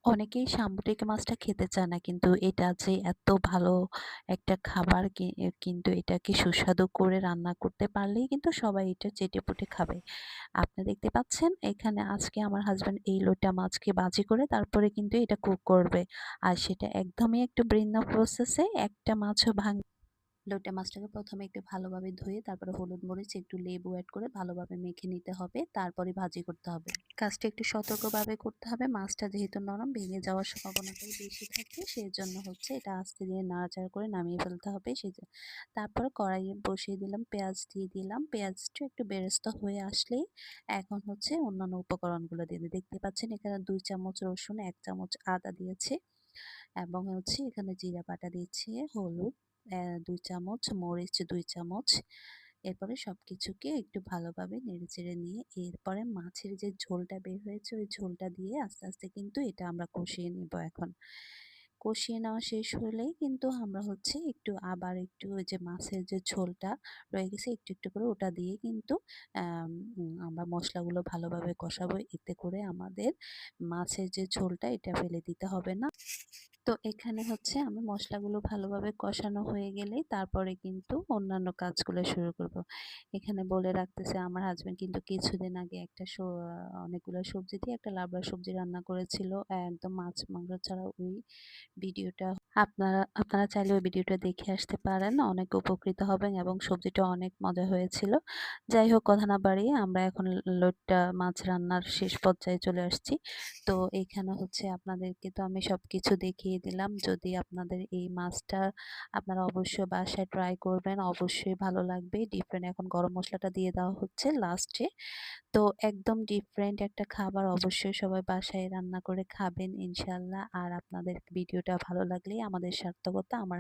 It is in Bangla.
অনেকেই সামুদ্রিক মাছটা খেতে চায় না। কিন্তু এটা যে এত ভালো একটা খাবার কিন্তু এটাকে সুস্বাদু করে রান্না করতে পারলেই কিন্তু সবাই এটা চেটেপুটে খাবে। আপনি দেখতে পাচ্ছেন এখানে আজকে আমার হাসব্যান্ড এই লোটা মাছকে ভাজি করে তারপরে কিন্তু এটা কুক করবে। আর সেটা একদমই একটু ভিন্ন প্রসেসে একটা মাছও লোটে মাছটাকে প্রথমে একটু ভালোভাবে ধুয়ে তারপরে হলুদ মরিচ একটু লেবু এড করে ভালোভাবে মেখে নিতে হবে, তারপরে ভাজি করতে হবে। কাজটা একটু সতর্কভাবে করতে হবে, মাছটা যেহেতু নরম ভেঙে যাওয়ার সম্ভাবনাটাই বেশি থাকে, সেই জন্য হচ্ছে এটা আস্তে দিয়ে নাড়াচাড়া করে নামিয়ে ফেলতে হবে। তারপরে কড়াইয়ে বসিয়ে দিলাম, পেঁয়াজ দিয়ে দিলাম, পেঁয়াজটা একটু বেরেস্তা হয়ে আসলেই এখন হচ্ছে অন্যান্য উপকরণগুলো দিয়ে দেখতে পাচ্ছেন এখানে 2 চামচ রসুন, 1 চামচ আদা দিয়েছি এবং হচ্ছে এখানে জিরা বাটা দিচ্ছি, হলুদ 2 চামচ, মরিচ 2 চামচ। এরপরে সবকিছুকে একটু ভালোভাবে নেড়েচেড়ে নিয়ে এরপরে মাছের যে ঝোলটা বের হয়েছে ওই ঝোলটা দিয়ে আস্তে আস্তে কিন্তু এটা আমরা কষিয়ে নেব এখন। কষিয়ে নেওয়া শেষ হলেই কিন্তু আমরা হচ্ছে একটু আবার একটু ওই যে মাছের যে ঝোলটা রয়ে গেছে একটু একটু করে ওটা দিয়ে কিন্তু আমরা মশলাগুলো ভালোভাবে কষাবো, এতে করে আমাদের মাছের যে ঝোলটা এটা ফেলে দিতে হবে না। তো এখানে হচ্ছে আমি মশলাগুলো ভালোভাবে কষানো হয়ে গেলেই তারপরে কিন্তু অন্যান্য কাজগুলো শুরু করব। এখানে বলে রাখতেছি আমার হাসব্যান্ড কিন্তু কিছুদিন আগে একটা অনেকগুলো সবজি দিয়ে একটা লাবড়া সবজি রান্না করেছিল, একদম মাছ মাংস ছাড়া। ওই ভিডিওটা আপনারা চাইলে ওই ভিডিওটা দেখে আসতে পারেন, অনেক উপকৃত হবেন এবং সবজিটা অনেক মজা হয়েছিল। যাই হোক, কথা না বাড়িয়ে আমরা এখন লোট্টা মাছ রান্নার শেষ পর্যায়ে চলে আসছি। তো এখানে হচ্ছে আপনাদেরকে তো আমি সবকিছু দেখিয়ে দিলাম। যদি আপনাদের এই মাছটা আপনারা অবশ্যই বাসায় ট্রাই করবেন, অবশ্যই ভালো লাগবে। ডিফারেন্ট এখন গরম মশলাটা দিয়ে দেওয়া হচ্ছে লাস্টে। তো একদম ডিফারেন্ট একটা খাবার, অবশ্যই সবাই বাসায় রান্না করে খাবেন ইনশাআল্লাহ। আর আপনাদের ভিডিওটা ভালো লাগলে আমাদের সার্থকতা। আমার